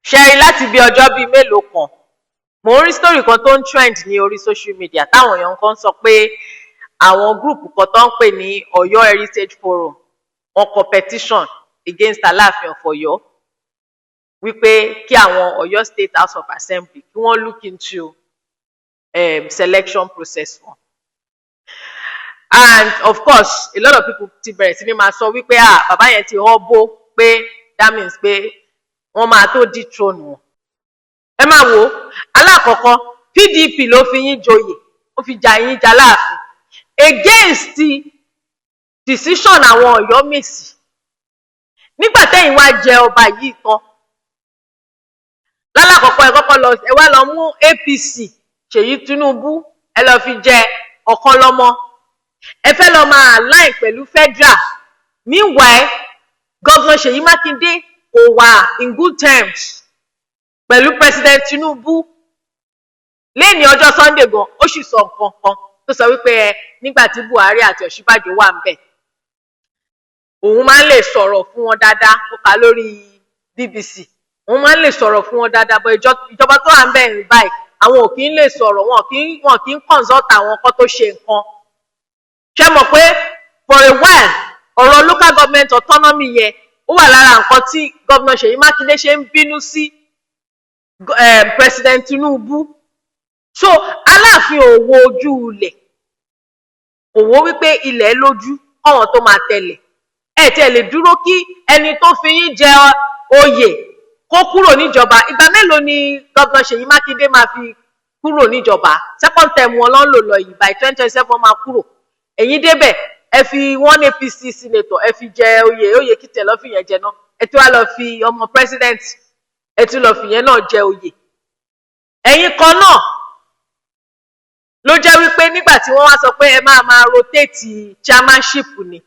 ṣẹ́rí láti bí ọjọ́ bíi mélòó kan mo rí story kan tó ń trend ní orí social media táwọn èèyàn kan sọ pé àwọn group kan tó ń pè ní Ọ̀yọ́ Heritage Forum wọn competition against Alaafin of Ọ̀yọ́ wípé kí àwọn Ọ̀yọ́ State House of Assembly kí wọ́n look into selection process wọn. And of course a lot of people ti bẹ̀rẹ̀ sí ní máa sọ wípé bàbá yẹn ti họ́ bó pé that means pé wọ́n máa tó dethrone wọn. Ẹ máa wò ó, alákọ̀ọ́kọ́ PDP ló fi yín joyè, ó fi jà yín jà láàfin against decision àwọn Ọ̀yọ́mèsì. Nígbà tẹ́yìn wá jẹ ọba yìí tán, lálákọ̀ọ́kọ́ ẹ wá lọ mú APC Ṣèyí Tinubu ẹ lọ fi jẹ ọ̀kan lọ́mọ. Ẹ fẹ́ lọ máa align pẹ̀lú federal. Meanwhile, Governor Ṣèyí Mákindé kò wà in good terms pẹ̀lú President Tinubu. Lẹ́yìn ọjọ́ Sunday gan, ó sì sọ nǹkan kan tó sọ wípé nígbà tí Buhari àti Ọ̀ṣínbàjò wà ńbẹ̀, òun máa ń lè sọ̀rọ̀ fún wọn dáadáa, ó kà lórí BBC. Òun máa ń lè sọ̀rọ̀ fún wọn dáadáa, bọ́ ìjọba tó wà ńbẹ̀ ń báyìí, àwọn ò kì í lè sọ̀rọ̀, wọn kì í consult àwọn kan tó ṣe nǹkan. Ṣé mọ̀ pé for a while ọ̀rọ̀ local government autonomy yẹn ó wà lára nǹkan tí Governor Ṣèyí Mákindé ṣe ń bínú sí President Tinubu. So Aláàfin ò wo ojú ilẹ̀, kò wo wípé ilẹ̀ lójú ọ̀wọ́n tó máa tẹ̀lé. Ẹ tí ẹ lè dúró kí ẹni tó fi yín jẹ oyè kó kúrò níjọba. Ìgbà mélòó ni Governor Ṣèyí Mákindé máa fi kúrò níjọba? Second term wọn ló ń lò lọ yìí, by 2027 máa kúrò. Ẹ̀yin débẹ̀ ẹ fi one APC senator ẹ fi jẹ oyè kìtẹ̀ lọ́ fi yẹn jẹ náà. Ẹ tún wá lọ fi ọmọ president ẹ tún lọ fi yẹn náà jẹ oyè. Ẹ̀yin kan náà ló jẹ́ wípé nígbà tí wọ́n wá sọ pé ẹ máa rotate chairmanship ni,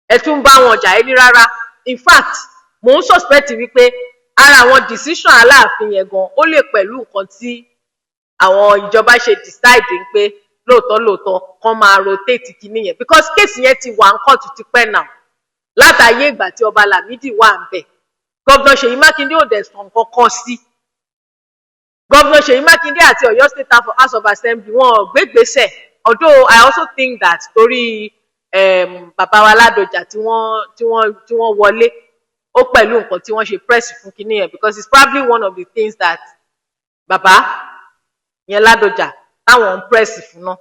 ẹ tún bá wọn jà ẹni rárá. In fact, mò ń suspect wípé ara àwọn decision Aláàfin yẹn gan ó lè pẹ̀lú nǹkan tí àwọn ìjọba ṣe decide pé lóòótọ́ kán máa rotate kinní yẹn, because case yẹn ti wà ń kọ́ọ̀tù ti pẹ́ náà látàyé ìgbà tí ọba Lámídì wà ń bẹ̀. Governor Ṣèyí Mákindé ò dẹ̀ sọ nǹkan kan sí. Governor Ṣèyí Mákindé àti Ọ̀yọ́ State House of Assembly wọn ò gbégbèsè. Although I also think that torí bàbá wa Ládọjà tí wọ́n wọlé ó pẹ̀lú nǹkan tí wọ́n ṣe press fún kinní yẹn, because it's probably one of the things that bàbá yẹn Ládọjà táwọn ń press fún náà.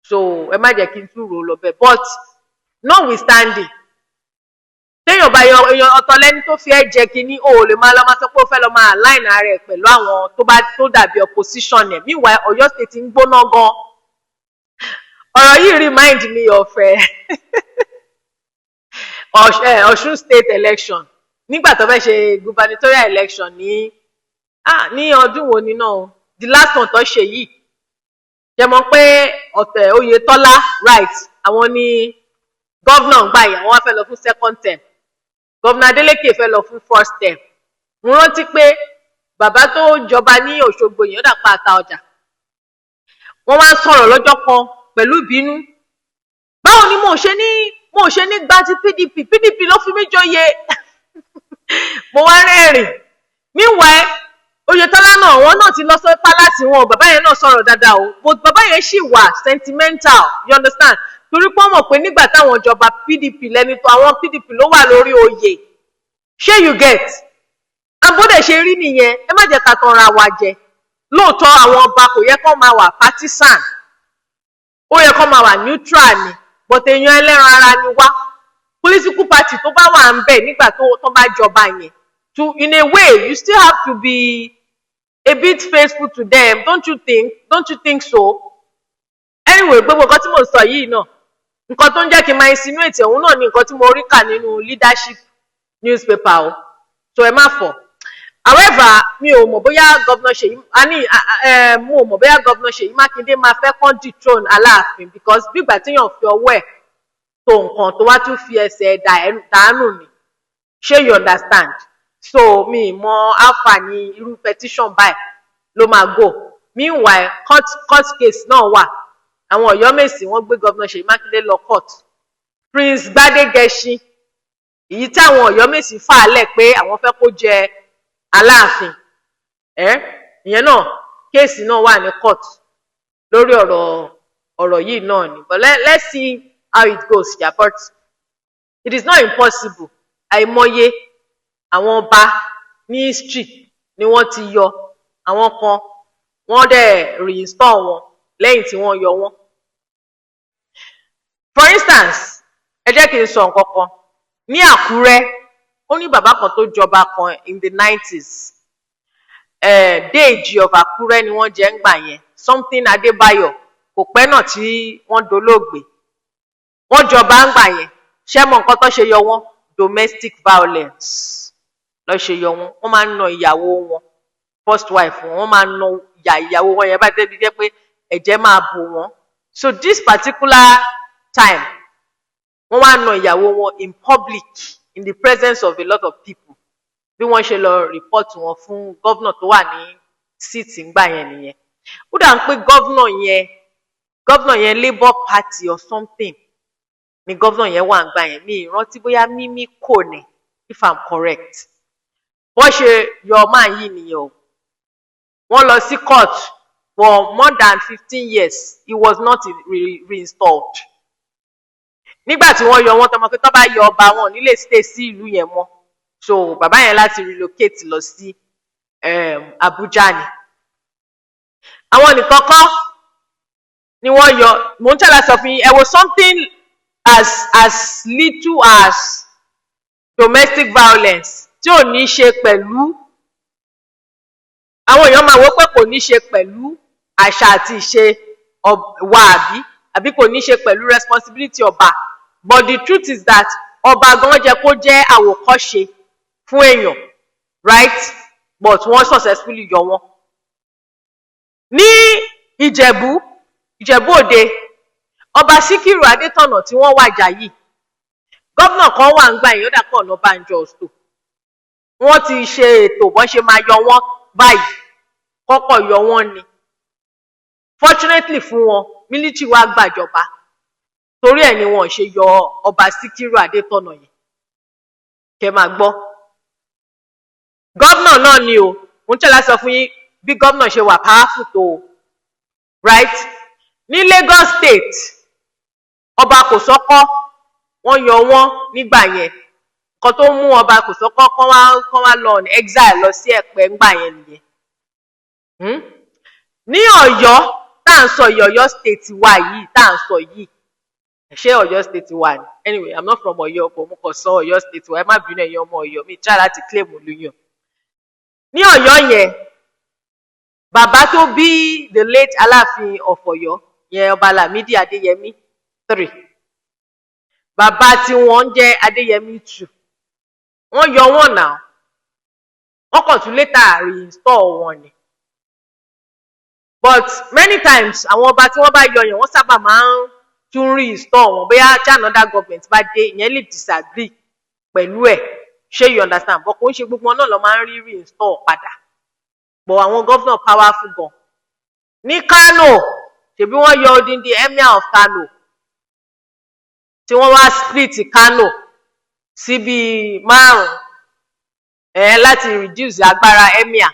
So ẹ má jẹ́ kí n tún rò lọ bẹ́ẹ̀, but notwithstanding téèyàn bá yan ọ̀tọ̀ lẹ́ni tó fi ẹ́ jẹ kínní, o ò lè máa lọ máa sọ pé ó fẹ́ lọ máa align ara ẹ̀ pẹ̀lú àwọn tó dàbí opposition ẹ̀. Meanwhile Ọ̀yọ́ State ń gbóná gan. Ọ̀rọ̀ yìí remind me of Ọ̀ṣun State election nígbà tó fẹ́ ṣe gubernatorial election ní ọdún wo ni náà, the last one tó ṣe yìí. Ṣé mọ̀ pé ọ̀tẹ̀ Oyètọ́lá right àwọn ni governor gbà yẹn, wọ́n wá fẹ́ lọ fún second term. Governor Adeleke fẹ́ lọ fún first term. Mo rántí pé bàbá tó jọba ní Òṣogbo yẹn ó dà pa ata ọjà. Wọ́n wá ń sọ̀rọ̀ lọ́jọ́ kan pẹ̀lú ìbínú. Báwo ni mo ṣe ní gbá ti PDP ló fi mí joyè. Mo wá rẹ́rìn. Meanwhile Oyètọ́lá náà wọn náà ti lọ sọ palace wọn, bàbá yẹn náà sọ̀rọ̀ dáadáa o, but bàbá yẹn ṣì wà sentimental, you understand? Torí pé wọ́n mọ̀ pé nígbà táwọn ìjọba PDP lẹ́ni tó àwọn PDP ló wà lórí oyè. Ṣé you get? Àbúdẹ̀ ṣe rí nìyẹn, ẹ má jẹ́ ká tanra wa jẹ. Lóòótọ́ àwọn ọba kò yẹ kó máa wà partisan, ó yẹ kó máa wà neutral ni, but èèyàn ẹlẹ́ran ara ni wá. Political party tó bá wà ń bẹ̀ nígbà tó bá jọba yẹn, in a way you still have to be a bit faithful to them, don't you think so? Anyway, gbogbo nǹkan tí mo sọ yìí náà, nǹkan tó ń jẹ́ kí n máa insinuate òun náà ni nǹkan tí mo rí kà nínú leadership newspaper o, so ẹ má fọ̀. However, mi ò mọ̀ bóyá Governor Ṣèyí Mákindé máa fẹ́ kán dethrone Aláàfin, because bígbà téèyàn fi ọwọ́ ẹ̀ tó nǹkan tó wá tún fi ẹsẹ̀ dànù ni. Ṣé you understand? So mi mọ àǹfààní irú petition báyìí ló máa go. Meanwhile court case náà wà. Àwọn Ọ̀yọ́mèsì wọ́n gbé Governor Ṣèyí Mákindé lọ court. Prince Gbádégẹṣin èyí táwọn Ọ̀yọ́mèsì fà á lẹ̀ pé àwọn fẹ́ kó jẹ Alaafin ìyẹn náà kéèsì náà wà ní court lórí ọ̀rọ̀ yìí náà ni, but let's see how it goes here. But it is not impossible. Àìmọye àwọn ọba ní history ni wọ́n ti yọ, àwọn kan wọ́n dẹ̀ reinstall wọn lẹ́yìn tí wọ́n yọ wọ́n. For instance, ẹ jẹ́ kí n sọ nǹkan kan. Ní Àkúrẹ́, ó ní bàbá kan tó jọba kan in the 90s. Déèjì of Àkúrẹ́ ni wọ́n jẹ́ ń gbà yẹn, something Adébáyọ̀, kò pẹ́ náà tí wọ́n dolóògbé. Wọ́n jọba ń gbà yẹn, ṣé mọ̀ nǹkan tó ṣe yọ wọ́n? Domestic violence ló ṣe yọ wọ́n. Wọ́n máa ń na ìyàwó wọn, first wife wọn, wọ́n máa ń na ìyàwó wọn yẹn bá débi jẹ́ pé ẹ̀jẹ̀ máa bò wọ́n. So this particular time, wọ́n wá na ìyàwó wọn in public, in the presence of a lot of people. Bí wọ́n ṣe lọ report wọn fún governor tó wà ní seat ńgbà yẹn nìyẹn. Ó dà ń pé governor yẹn Labour Party or something ni governor yẹn wà ńgbà yẹn. Mi ìrántí bóyá Mímí kò ní, if I'm correct. Wọ́n ṣe yọ máa yìí nìyẹn o. Wọ́n lọ sí court for more than 15 years. He was not reinstalled. Nígbà tí wọ́n yọ wọ́n tọmọ pé tó bá yọ ọba wọn nílé stay sí ìlú yẹn mọ́. So bàbá yẹn láti relocate lọ sí Abuja ni. Àwọn nìkan kọ́ ni wọ́n yọ. Mò ń tẹ̀lé sọ fún yín, ẹ wo something as little as domestic violence tí ò ní ṣe pẹ̀lú, àwọn èèyàn máa wò pé kò ní ṣe pẹ̀lú àṣà àti ìṣe wa àbí kò ní ṣe pẹ̀lú responsibility ọba. But the truth is that ọba gan jẹ́ kó jẹ́ àwòkọ́ṣe fún èèyàn, right? But wọ́n successfully yọ wọ́n. Ní Ìjẹ̀bú Òde, ọba Síkírù Adétọ̀nà tí wọ́n wàjà yìí, gọ́vnà kan wà ń gbà yín, ó dà pọ̀ Ọ̀nàbànjọ ọ̀sọ̀. Wọ́n ti ṣe ètò bọ́n ṣe máa yọ wọ́n báyìí, kọ́kọ́ yọ wọ́n ni. Fortunately fún wọn, military wá gbàjọba. Torí ẹ̀ ni wọ́n ṣe yọ ọba Síkírù Adétọ̀nà yẹn. Kẹ́ máa gbọ́. Gọ́vnà náà ni o, mo ń tẹ̀lé sọ fún yín bí gọ́vnà ṣe wà powerful tó o, right? Ní Lagos State, ọba Kòsọ́kọ́, wọ́n yọ wọ́n nígbà yẹn. Nǹkan tó mú ọba Kòsọ́kọ́ kán wá lọ ní exile lọ sí Ẹ̀pẹ́ ńgbà yẹn nìyẹn. Ní Ọ̀yọ́, tá à ń sọ Ọ̀yọ́ State wa yìí, tá à ń sọ yìí. Ṣé Ọ̀yọ́ State wa ni? Anyway, I'm not from Ọ̀yọ́, but mo kàn sọ Ọ̀yọ́ State wa. Ẹ má bínú ẹ̀yin ọmọ Ọ̀yọ́, mi try láti claim olúyàn. Ní Ọ̀yọ́ yẹn, bàbá tó bí the late Alaafin of Ọ̀yọ́, yẹn ọba Lámídì Adéyẹmí III. Bàbá tí wọ́n jẹ́ Adéyẹmí II. Wọ́n yọ wọ́n náà. Wọ́n kàn tún later reinstall wọn ni. But many times, àwọn ọba tí wọ́n bá yọ yẹn, wọ́n sábà máa ń tún reinstall wọn. Bóyá tí another government bá dé, ìyẹn lè disagree pẹ̀lú ẹ̀. Ṣé you understand? But kò ń ṣe gbogbo náà lọ máa ń rí reinstall padà. But àwọn governor powerful gan. Ní Kano, ṣebí wọ́n yọ odindi Emir of Kano. Tí wọ́n wá split Kano sí bíi 5 láti reduce agbára Emir.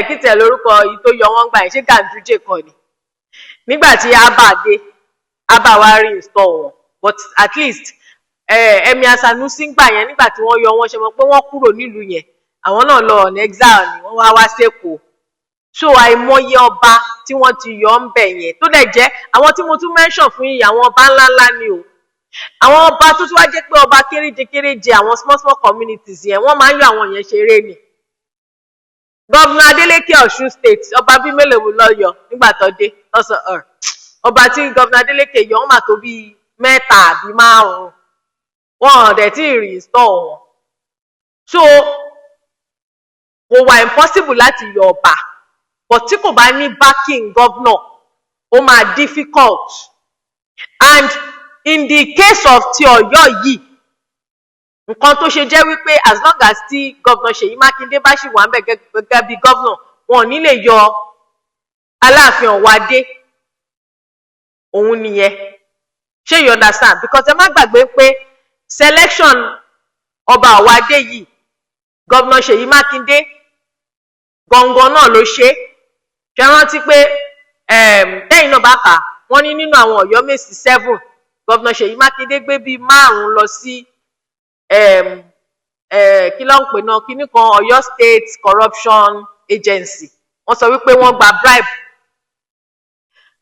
Kí tẹ̀ lórúkọ yìí tó yọ wọ́n gbà yẹn, ṣé Ganduje kan ni? Nígbà tí Abba wá reinstall wọn. But at least Emir Sanusi gbà yẹn nígbà tí wọ́n yọ wọ́n, ṣe mọ̀ pé wọ́n kúrò nílùú yẹn. Àwọn náà lọ on exile ni wọ́n wá s'Èkó. So àìmọye ọba tí wọ́n ti yọ ń bẹ̀ yẹn tó dẹ̀ jẹ́ àwọn tí mo tún mention fún yín, àwọn ọba ńláńlá ni o. Àwọn ọba tó tún wá jẹ́ pé ọba kéréje àwọn small communities yẹn, wọ́n máa ń yọ àwọn yẹn ṣeré ni. Governor Adeleke Ọ̀ṣun State, ọba bí mélòó ló yọ nígbà tó dé lọ́sàn-án. Ọba tí Governor Adeleke yọ, wọ́n máa tó bí 3 àbí 5. Wọ́n dẹ̀ tí reinstall wọn. So kò wà impossible láti yọ ọba. But tí kò bá ní backing governor, ó máa difficult. And in the case of ti Ọ̀yọ́ yìí, nǹkan tó ṣe jẹ́ wípé as long as tí governor Ṣèyí Mákindé bá ṣì wà ń bẹ̀ gẹ́gẹ́ bí governor, wọn ò ní lè yọ Alaafin Owoade. Òun nìyẹn. Ṣé you understand? Because ẹ má gbàgbé pé selection ọba Owoade yìí Governor Ṣèyí Mákindé gangan náà ló ṣe rántí pé tẹ́yìn náà bá kà wọ́n ní nínú àwọn Ọ̀yọ́mèsì 7 Governor Ṣèyí Mákindé gbé bíi 5 lọ sí kí ló ń pè náà kíní kan Ọ̀yọ́ State Corruption Agency wọ́n sọ wípé wọ́n gba bribe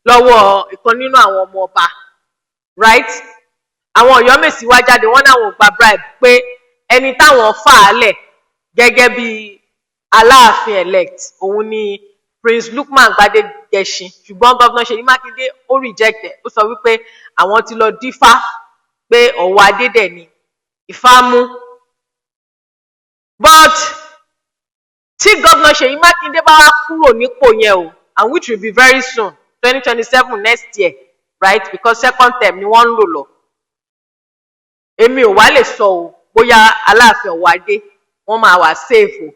lọ́wọ́ ìkan nínú àwọn ọmọ ọba right àwọn Ọ̀yọ́mèsì wá jáde wọ́n náà wọ́n gba bribe pé ẹni táwọn fà á lẹ̀ gẹ́gẹ́ bí Aláàfin elect òun ni Prince Lukman Gbadegesin ṣùgbọ́n Governor Ṣèyí Mákindé ó reject ẹ̀ ó sọ wípé àwọn ti lọ dífá pé Owoade dẹ̀ ni Ifá mú but tí Governor Ṣèyí Mákindé bá wá kúrò nípò yẹn o and which will be very soon 2027 next year right because second term ni wọ́n ń lò lọ èmi ò wá lè sọ o bóyá Aláàfin Owoade wọ́n máa wà safe o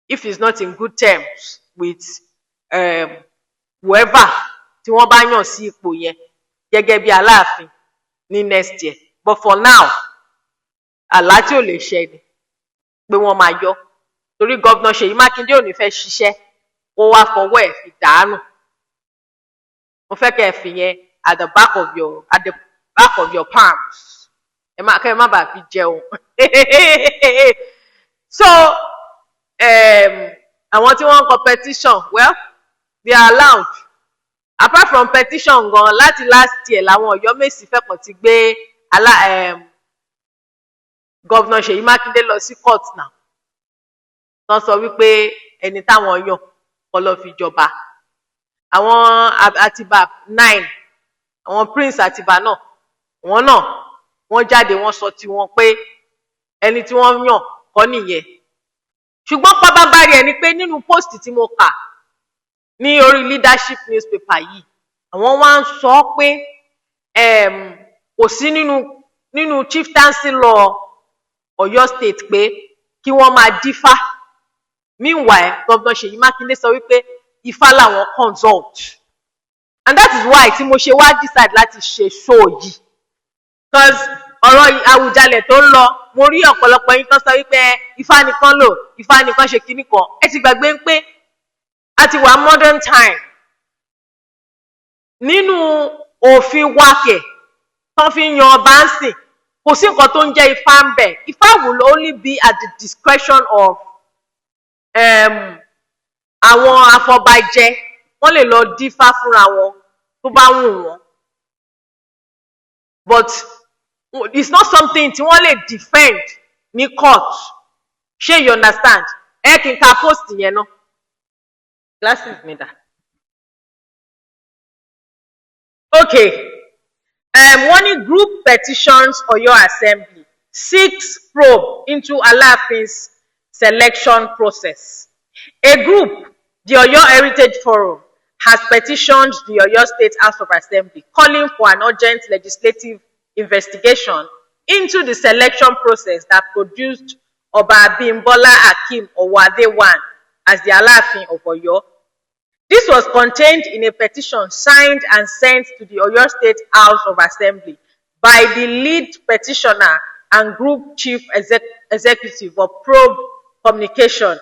if he's not in good terms with whoever tí wọ́n bá yàn sí ipò yẹn gẹ́gẹ́ bí Aláàfin ní next year but for now àlá tí ò lè ṣẹ ni pé wọ́n máa yọ torí Governor Ṣèyí Mákindé ò ní fẹ́ ṣiṣẹ́ kó wá fọwọ́ ẹ̀ fi dànù mo fẹ́ kẹ́ ẹ fi yẹn at the back of your palms kẹ́ ẹ má bàa fi jẹun so àwọn tí wọ́n ń kọ petition well they are allowed apart from petition gan láti last year làwọn Ọ̀yọ́mèsì fẹ́kàn ti gbé Governor Ṣèyí Mákindé lọ sí court now wọ́n sọ wípé ẹni táwọn yàn kọ́ lọ fi jọba àwọn Àtìbà 9 àwọn Prince Àtìbà náà wọ́n jáde wọ́n sọ tiwọn pé ẹni tí wọ́n yàn kọ́ nìyẹn ṣùgbọ́n pábánbárì ẹ̀ ni pé nínú post tí mo kà ní orí leadership newspaper yìí àwọn wá ń sọ pé kò sí nínú chieftaincy law Ọ̀yọ́ state pé kí wọ́n máa dífá meanwhile Governor Ṣèyí Mákindé sọ wípé ifá làwọn consult and that is why tí mo ṣe wá decide láti ṣe show yìí because ọ̀rọ̀ Àwùjalẹ̀ tó ń lọ mo rí ọ̀pọ̀lọpọ̀ yín kan sọ wípé ifá nìkan lò ifá nìkan ṣe kinní kan ẹ ti gbàgbé pé a ti wà modern time nínú òfin wákẹ̀ tán fi ń yan ọba ń sìn kò sí nǹkan tó ń jẹ́ ifá ń bẹ̀ ifá will only be at the discretion of àwọn afọbajẹ wọ́n lè lọ dífá fúnra wọn tó bá wù wọ́n but it's not something tí wọ́n lè defend ní court ṣé you understand ẹ kí n ka post yẹn náà glasses mi dà okay wọ́n ní group petitions Ọ̀yọ́ Assembly seeks probe into Alaafin's selection process. A group, the Ọ̀yọ́ Heritage Forum, has petitioned the Ọ̀yọ́ State House of Assembly calling for an urgent legislative investigation into the selection process that produced Ọba Abímbọ́lá Akeem Owoade I as the Alaafin of Ọ̀yọ́. This was contained in a petition signed and sent to the Ọ̀yọ́ State House of Assembly by the lead petitioner and group chief executive of Probe Communication,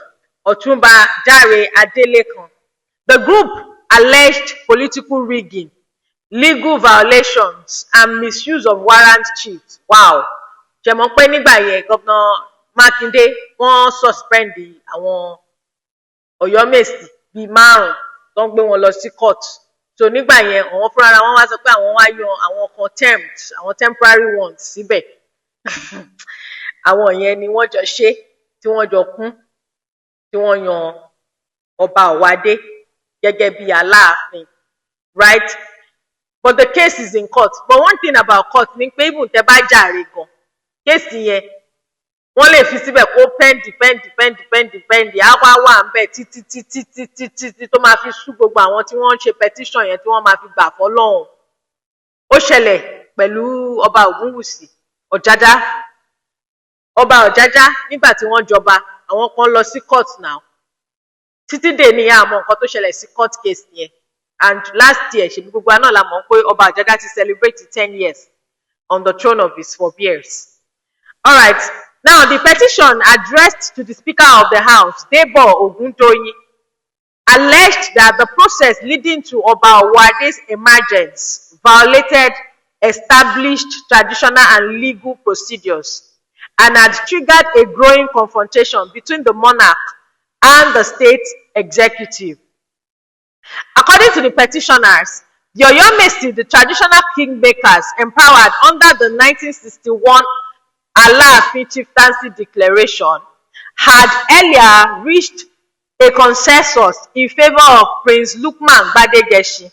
Ọ̀túnba Dáre Adélékan. The group alleged political rigging, legal violations, and misuse of warrant sheets. Wow! Ṣé mọ̀ pé nígbà yẹn Governor Mákindé wọ́n suspend àwọn Ọ̀yọ́mèsì bíi 5 tó ń gbé wọn lọ sí court. So nígbà yẹn àwọn fúnra wọn wá sọ pé àwọn wá yan àwọn kan àwọn temporary ones síbẹ̀. Àwọn yẹn ni wọ́n jọ ṣe tí wọ́n jọ kún tí wọ́n yan Ọba Owoade gẹ́gẹ́ bí Aláàfin, right? But the case is in court. But one thing about court ni pé even tẹ́ bá jàre gan, case yẹn wọ́n lè fi síbẹ̀ kó pẹ́ndì á wà ń bẹ̀ títí tó máa fi sú gbogbo àwọn tí wọ́n ń ṣe petition yẹn tí wọ́n máa fi gbà fọ́lọ́run. Ó ṣẹlẹ̀ pẹ̀lú Ọba Ògúnwùsì Ọ̀jájá. Ọba Ọ̀jájá nígbà tí wọ́n jọba àwọn kan lọ sí court now. Títí dè ní àmọ́ nǹkan tó ṣẹlẹ̀ sí court case yẹn. And last year ṣèbí gbogbo náà la mọ̀ pé Ọba Ọ̀jájá ti celebrate 10 years on the throne of his forebears. All right, Now, the petition addressed to the Speaker of the House, Debo Ogundoyin, alleged that the process leading to Oba Owade's emergence violated established traditional and legal procedures and had triggered a growing confrontation between the monarch and the state executive. According to the petitioners, the Oyomesi, the traditional kingmakers empowered under the 1961 Alaafin Chieftaincy Declaration, had earlier reached a consensus in favor of Prince Lukman Gbadegesin.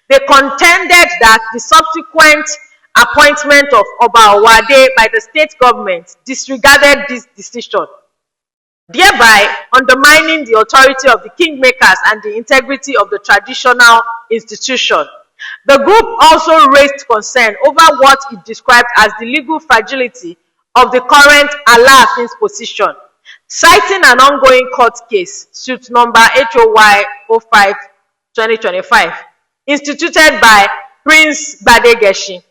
They contended that the subsequent appointment of Oba Owaade by the state government disregarded this decision, thereby undermining the authority of the kingmakers and the integrity of the traditional institution. The group also raised concern over what it described as the legal fragility of the current Alaafin's position, citing an ongoing court case, suit number HOY 05-2025, instituted by Prince Gbadegesin.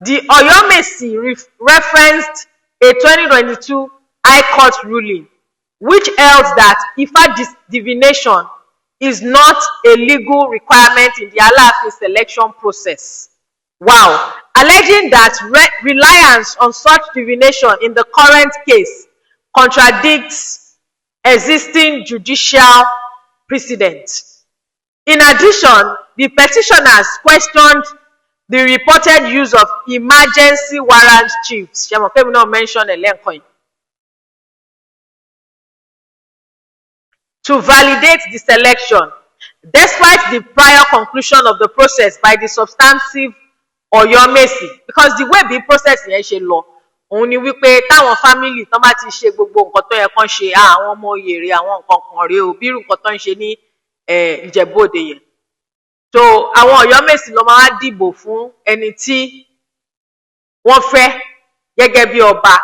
The Oyomesi referenced a 2022 High Court ruling, which held that Ifa divination is not a legal requirement in the Alaafin selection process. Wow! Alleging that reliance on such divination in the current case contradicts existing judicial precedent. In addition, the petitioners questioned the reported use of emergency warrant chiefs. To validate the selection, despite the prior conclusion of the process by the substantive Oyomesi, because the way the process yẹn ṣe lọ, òun ni wípé táwọn family tán bá ti ṣe gbogbo nǹkan tó yẹ kán ṣe, àwọn ọmọ oyè rèé, àwọn nǹkan kan rèé o, bírú nǹkan tó ń ṣe ní Ìjẹ̀bú-Òde yẹn. So àwọn Oyomesi ló máa dìbò fún ẹni tí wọ́n fẹ́ gẹ́gẹ́ bí ọba,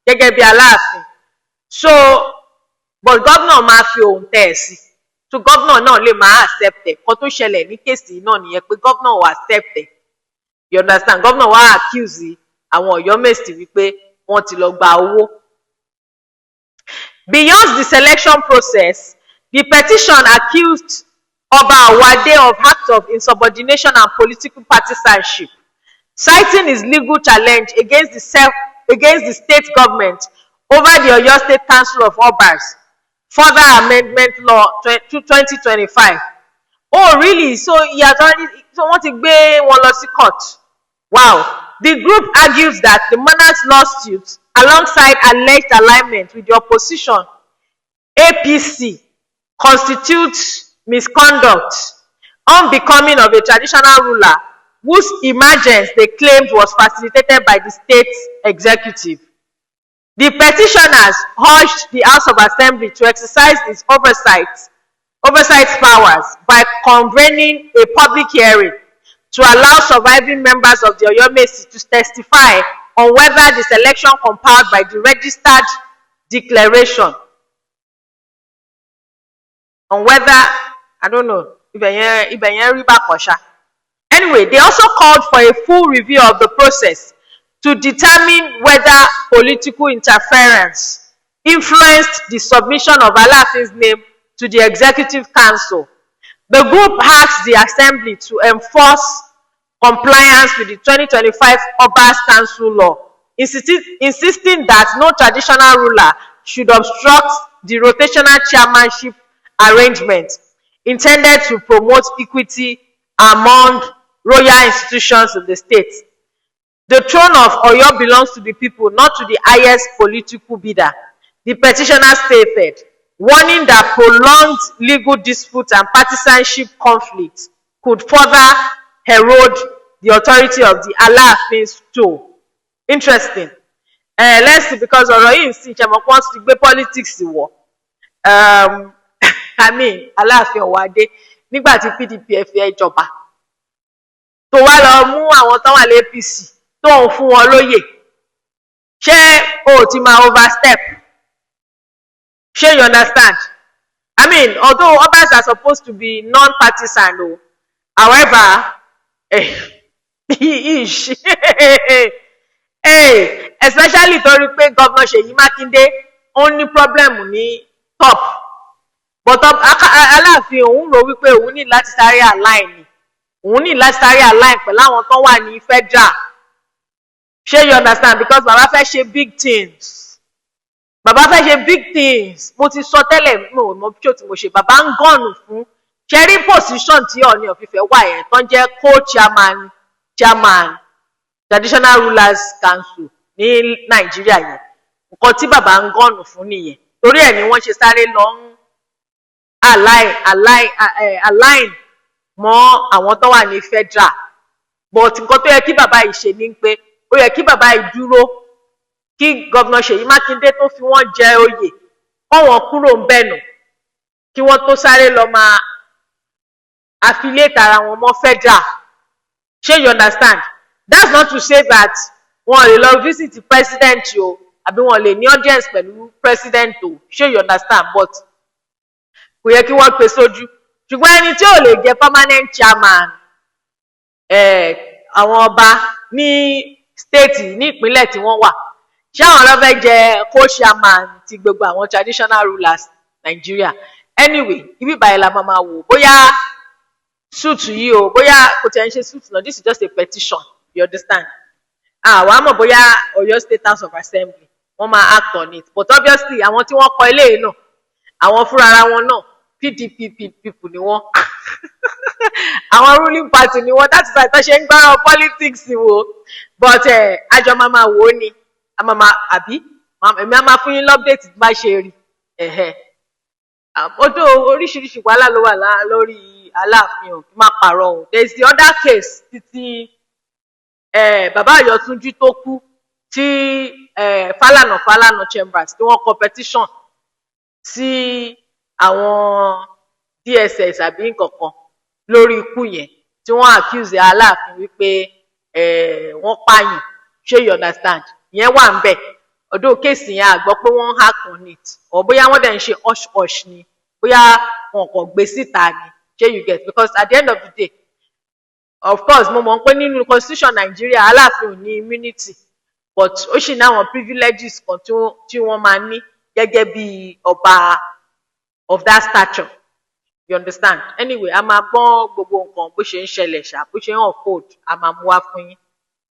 gẹ́gẹ́ bí Aláàfin. So but governor máa fi òun tẹ̀ ẹ̀ sí, so governor náà lè máa accept ẹ̀. Kan tó ṣẹlẹ̀ ní kéèsì náà nìyẹn pé governor ò accept ẹ̀. You understand? Governor wa accuse àwọn Oyomesi wípé wọ́n ti lọ gba owó. Beyond the selection process, the petition accused Oba Owaade of acts of insubordination and political partisanship, citing his legal challenge against the state government over the Oyo State Council of Obas, Further Amendment Law 2025. Oh, really? So he has already, so wọ́n ti gbé wọn lọ sí court. Wow. The group argues that the monarch's lawsuit, alongside alleged alignment with the opposition, APC, constitutes misconduct unbecoming of a traditional ruler whose emergence they claimed was facilitated by the state executive. The petitioners urged the House of Assembly to exercise its oversight powers by convening a public hearing to allow surviving members of the Oyomesi to testify on whether the selection compiled by the registered declaration, on whether, I don't know, anyway, they also called for a full review of the process to determine whether political interference influenced the submission of Alaafin's name to the Executive Council. The group asked the Assembly to enforce compliance with the 2025 Obas Council Law, insisting that no traditional ruler should obstruct the rotational chairmanship arrangement intended to promote equity among royal institutions of the state. The throne of Oyo belongs to the people, not to the highest political bidder, the petitioner stated, warning that prolonged legal disputes and partisanship conflicts could further erode the authority of the Alaafin's throne. Interesting. Let's see, because ọ̀rọ̀ yìí sì ṣe mọ̀ pọ́n ti gbé politics wọ̀. I mean, Alaafin Owoade nígbà tí PDP ẹ fi ẹ jọba. Tó wá lọ mú àwọn tó wà l'APC tó ń fún wọn lóyè. Ṣé o ti máa overstep? Ṣé you understand? I mean, although Obas are supposed to be non-partisan, however, Especially torí pé Governor Ṣèyí Mákindé ó ní problem ní top, but Aláàfin òun rò wípé òun ní láti sáré align ni, òun ní láti sáré align pẹ̀lú àwọn tó wà ní federal. Ṣé you understand? Because bàbá fẹ́ ṣe big things. Bàbá fẹ́ ṣe big things. Mo ti sọ tẹ́lẹ̀, mo mọ bí tí mo ṣe. Bàbá ń gọ́ọ̀nù fún cherry position tí Ọọ̀ni of Ifẹ̀ wà yẹn tó ń jẹ́ chairman Traditional Rulers Council ní Nàìjíríà yẹn. Nǹkan tí bàbá ń gọ́ọ̀nù fún nìyẹn. Torí ẹ̀ ni wọ́n ṣe sáré lọ ń align mọ́ àwọn tó wà ní federal. But nǹkan tó yẹ kí bàbá yìí ṣe ni pé ó yẹ kí bàbá yìí dúró kí Governor Ṣèyí Mákindé tó fi wọ́n jẹ oyè kọ́ wọn kúrò ń bẹ̀nù kí wọ́n tó sáré lọ máa affiliate ara wọn mọ́ federal. Ṣé you understand? That's not to say that wọn lè lọ visit the president o àbí wọn lè ní audience pẹ̀lú president o. Ṣé you understand? But kò yẹ kí wọ́n pè sójú. Ṣùgbọ́n ẹni tí ò lè jẹ́ permanent chairman àwọn ọba ní state ní ìpínlẹ̀ tí wọ́n wà, ṣé àwọn ló fẹ́ jẹ́ co-chairman ti gbogbo àwọn traditional rulers Nigeria? Anyway, ibi báyìí la máa wò bóyá suit yìí o, bóyá kò tẹ̀ ń ṣe suit náà, this is just a petition, you understand? Àwa mọ̀ bóyá Ọ̀yọ́ State House of Assembly wọ́n máa act on it, but obviously àwọn tí wọ́n kọ eléyìí náà, àwọn fúnra ara wọn náà PDP people ni wọ́n àwọn ruling party ni wọ́n, that is why tó ṣe ń gbọ́ràn politics wo, but àjọ máa wò ó ni, àbí èmi á máa fún yín update bá ṣe rí. Odò oríṣiríṣi wàhálà ló wà lórí Aláàfin o, kí má parọ́ o. There is the other case títí bàbá Ọ̀yọ́túnjí tó kú tí Fálànà Chambers tí wọ́n kọ petition sí àwọn DSS àbí nǹkankan lórí ikú yẹn tí wọ́n accuse Aláàfin wípé wọ́n pààyàn. Ṣé you understand? Ìyẹn wà ń bẹ̀. Ọdún kéèsì yẹn a gbọ́ pé wọ́n hack on it, or bóyá wọ́n dẹ̀ ń ṣe hush ni, bóyá wọn kò gbé síta ni. Ṣé you get? Because at the end of the day, of course mo mọ̀ pé nínú constitution Nigeria Aláàfin ò ní immunity, but ó sì ní àwọn privileges kan tí wọ́n máa ní gẹ́gẹ́ bí ọba of that stature. You understand? Anyway, a máa gbọ́ gbogbo nǹkan bó ṣe ń ṣẹlẹ̀ ṣá, bó ṣe ń unfold, a máa mú wá fún yín.